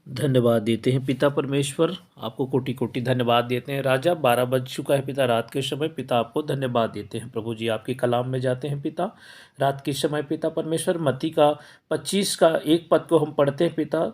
धन्यवाद देते हैं पिता परमेश्वर, आपको कोटि कोटि धन्यवाद देते हैं राजा। 12 बज चुका है पिता, रात के समय। पिता आपको धन्यवाद देते हैं प्रभु जी। आपके कलाम में जाते हैं पिता, रात के समय पिता परमेश्वर। मत्ती का 25 का एक पद को हम पढ़ते हैं पिता।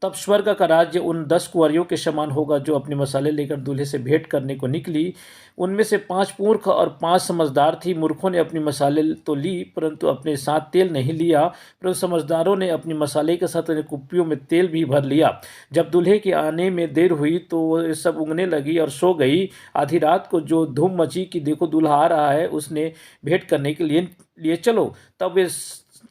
तब स्वर्ग का राज्य उन 10 कुंवारियों के समान होगा जो अपने मसाले लेकर दूल्हे से भेंट करने को निकली। उनमें से 5 मूर्ख और 5 समझदार थी। मूर्खों ने अपनी मसाले तो ली, परंतु अपने साथ तेल नहीं लिया। परंतु समझदारों ने अपनी मसाले के साथ कुप्पियों में तेल भी भर लिया। जब दूल्हे के आने में देर हुई तो वो सब उगने लगी और सो गई। आधी रात को जो धूम मची कि देखो दूल्हा आ रहा है, उसने भेंट करने के लिए चलो। तब वे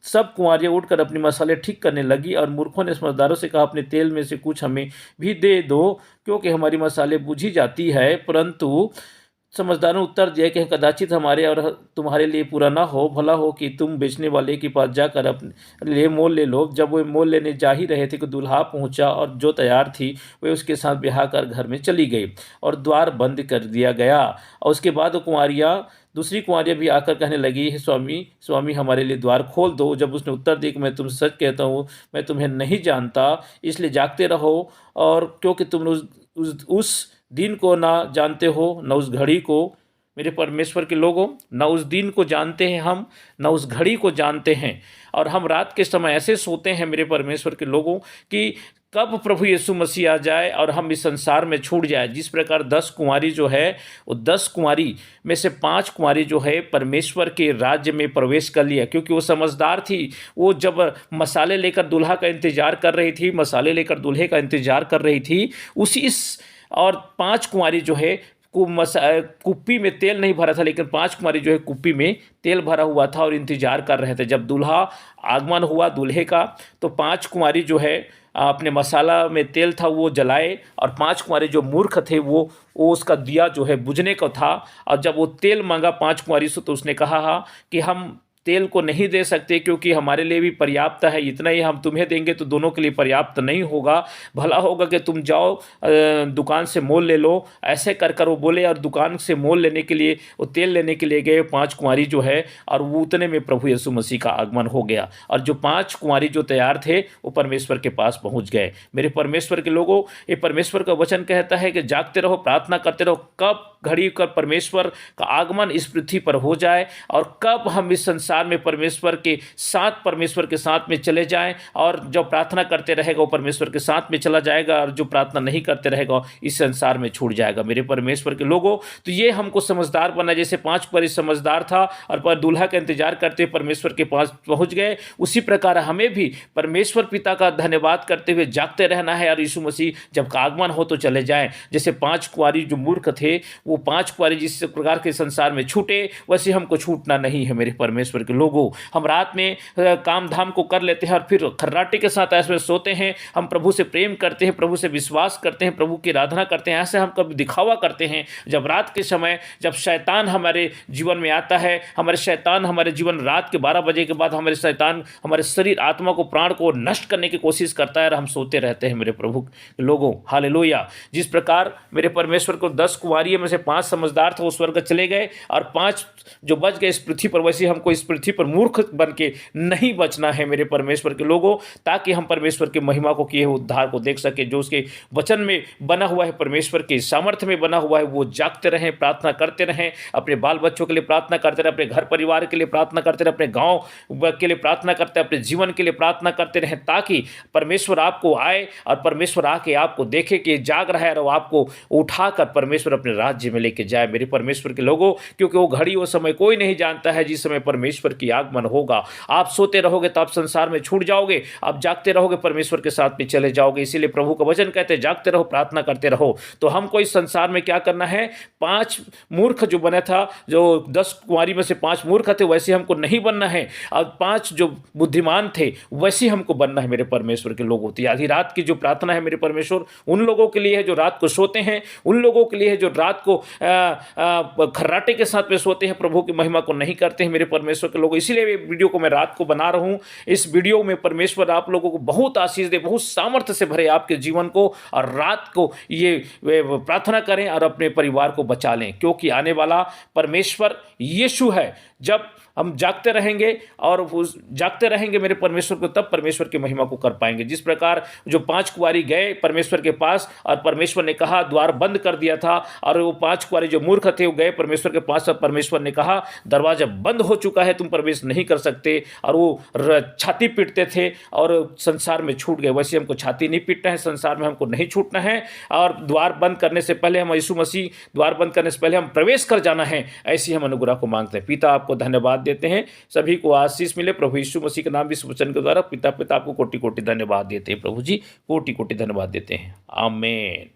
सब कुंवारियाँ उठकर अपने मसाले ठीक करने लगी। और मूर्खों ने समझदारों से कहा, अपने तेल में से कुछ हमें भी दे दो, क्योंकि हमारी मसाले बुझी जाती है। परंतु समझदारों ने उत्तर दिया कि कदाचित हमारे और तुम्हारे लिए पूरा ना हो, भला हो कि तुम बेचने वाले के पास जाकर अपने लिए मोल ले लो। जब वे मोल लेने जा ही रहे थे कि दूल्हा पहुंचा, और जो तैयार थी वे उसके साथ ब्याह कर घर में चली गई और द्वार बंद कर दिया गया। और उसके बाद दूसरी कुंवारियाँ भी आकर कहने लगी, स्वामी स्वामी हमारे लिए द्वार खोल दो। जब उसने उत्तर दिया कि मैं तुमसे सच कहता हूँ, मैं तुम्हें नहीं जानता, इसलिए जागते रहो। और क्योंकि तुम उस दिन को ना जानते हो, न उस घड़ी को। मेरे परमेश्वर के लोगों, न उस दिन को जानते हैं हम, न उस घड़ी को जानते हैं। और हम रात के समय ऐसे सोते हैं मेरे परमेश्वर के लोगों कि कब प्रभु यीशु मसीह आ जाए और हम इस संसार में छूट जाए। जिस प्रकार 10 कुंवारी जो है, वो 10 कुंवारी में से 5 कुंवारी जो है परमेश्वर के राज्य में प्रवेश कर लिया, क्योंकि वो समझदार थी। वो जब मसाले लेकर दूल्हा का इंतजार कर रही थी, मसाले लेकर दूल्हे का इंतजार कर रही थी, और 5 कुंवारी जो है कुप्पी में तेल नहीं भरा था, लेकिन 5 कुंवारी जो है कुप्पी में तेल भरा हुआ था और इंतजार कर रहे थे। जब दूल्हा आगमन हुआ दूल्हे का, तो 5 कुंवारी जो है अपने मसाला में तेल था वो जलाए, और 5 कुंवारी जो मूर्ख थे वो उसका दिया जो है बुझने का था। और जब वो तेल मांगा 5 कुंवारी से, तो उसने कहा कि हम तेल को नहीं दे सकते, क्योंकि हमारे लिए भी पर्याप्त है, इतना ही हम तुम्हें देंगे तो दोनों के लिए पर्याप्त नहीं होगा। भला होगा कि तुम जाओ दुकान से मोल ले लो। ऐसे कर कर वो बोले, और दुकान से मोल लेने के लिए, वो तेल लेने के लिए गए 5 कुंवारी जो है, और वो उतने में प्रभु यीशु मसीह का आगमन हो गया। और जो 5 कुंवारी जो तैयार थे वो परमेश्वर के पास पहुंच गए। मेरे परमेश्वर के लोगों, ये परमेश्वर का वचन कहता है कि जागते रहो, प्रार्थना करते रहो, कब घड़ी कर परमेश्वर का आगमन इस पृथ्वी पर हो जाए, और कब हम इस संसार में परमेश्वर के साथ में चले जाएं। और जो प्रार्थना करते रहेगा वो परमेश्वर के साथ में चला जाएगा, और जो प्रार्थना नहीं करते रहेगा इस संसार में छूट जाएगा। मेरे परमेश्वर के लोगों, तो ये हमको समझदार बना। जैसे 5 कुंवारी समझदार था और पर दूल्हा का इंतजार करते परमेश्वर के पास पहुंच गए, उसी प्रकार हमें भी परमेश्वर पिता का धन्यवाद करते हुए जागते रहना है, और यीशु मसीह जब का आगमन हो तो चले जाएं। जैसे 5 कुंवारी जो मूर्ख थे, वो 5 कुंवारी जिस प्रकार के संसार में छूटे, वैसे हमको छूटना नहीं है मेरे परमेश्वर के लोगों। हम रात में काम धाम को कर लेते हैं और फिर खर्राटे के साथ ऐसे सोते हैं। हम प्रभु से प्रेम करते हैं, प्रभु से विश्वास करते हैं, प्रभु की आराधना करते हैं, ऐसे हम कभी दिखावा करते हैं। जब रात के समय जब शैतान हमारे जीवन में आता है, हमारे जीवन रात के 12 बजे के बाद हमारे शैतान हमारे शरीर, आत्मा को, प्राण को नष्ट करने की कोशिश करता है, और हम सोते रहते हैं मेरे प्रभु के लोगों। हालेलुया। जिस प्रकार मेरे परमेश्वर को 10 कुंवारियों में से 5 समझदार थे, वो स्वर्ग चले गए, और 5 जो बच गए इस पृथ्वी पर, वैसे हमको इस पृथ्वी पर मूर्ख बन के नहीं बचना है मेरे परमेश्वर के लोगों, ताकि हम परमेश्वर की महिमा को किए उद्धार को देख सके। जो उसके वचन में बना हुआ है, परमेश्वर के सामर्थ्य में बना हुआ है, वो जागते रहें, प्रार्थना करते रहें, अपने बाल बच्चों के लिए प्रार्थना करते रहें, अपने घर परिवार के लिए प्रार्थना करते रहें, अपने गांव के लिए प्रार्थना करते हैं, अपने जीवन के लिए प्रार्थना करते रहें, ताकि परमेश्वर आपको आए और परमेश्वर आके आपको देखे कि जाग रहा है, और आपको उठाकर परमेश्वर अपने राज्य में लेके जाए मेरे परमेश्वर के लोगों। क्योंकि वो घड़ी, वो समय कोई नहीं जानता है जिस समय परमेश्वर की आगमन होगा। आप सोते रहोगे तो आप संसार में छूट जाओगे, आप जागते रहोगे परमेश्वर के साथ में चले जाओगे। इसीलिए प्रभु का वचन कहते हैं, जागते रहो, प्रार्थना करते रहो। तो हमको इस संसार में क्या करना है? 5 मूर्ख जो बना था, जो 10 कुंवारी में से 5 मूर्ख थे, वैसे हमको नहीं बनना है, और 5 जो बुद्धिमान थे वैसे हमको बनना है मेरे परमेश्वर के लोगों। तो आधी रात की जो प्रार्थना है मेरे परमेश्वर, उन लोगों के लिए है जो रात को सोते हैं, उन लोगों के लिए है जो रात को खर्राटे के साथ में सोते हैं, प्रभु की महिमा को नहीं करते हैं मेरे परमेश्वर के लोग। इसीलिए ये वीडियो को मैं रात को बना रहा हूँ। इस वीडियो में परमेश्वर आप लोगों को बहुत आशीष दे, बहुत सामर्थ्य से भरे आपके जीवन को, और रात को ये प्रार्थना करें और अपने परिवार को बचा लें, क्योंकि आने वाला परमेश्वर यीशु है, जब हम जागते रहेंगे और उस जागते रहेंगे मेरे परमेश्वर को, तब परमेश्वर की महिमा को कर पाएंगे। जिस प्रकार जो 5 कुंवारी गए परमेश्वर के पास और परमेश्वर ने कहा, द्वार बंद कर दिया था, और वो 5 कुंवारी जो मूर्ख थे वो गए परमेश्वर के पास, और परमेश्वर ने कहा दरवाजा बंद हो चुका है, तुम प्रवेश नहीं कर सकते, और वो छाती पीटते थे और संसार में छूट गए। वैसे हमको छाती नहीं पीटना है, संसार में हमको नहीं छूटना है, और द्वार बंद करने से पहले हम यीशु मसीह द्वार बंद करने से पहले हम प्रवेश कर जाना है। ऐसी हम अनुग्रह को मांगते हैं। पिता आपको धन्यवाद देते हैं, सभी को आशीष मिले प्रभु यीशु मसीह के नाम, इस वचन के द्वारा पिता आपको कोटि कोटि धन्यवाद देते हैं। प्रभु जी कोटि कोटि धन्यवाद देते हैं। आमीन।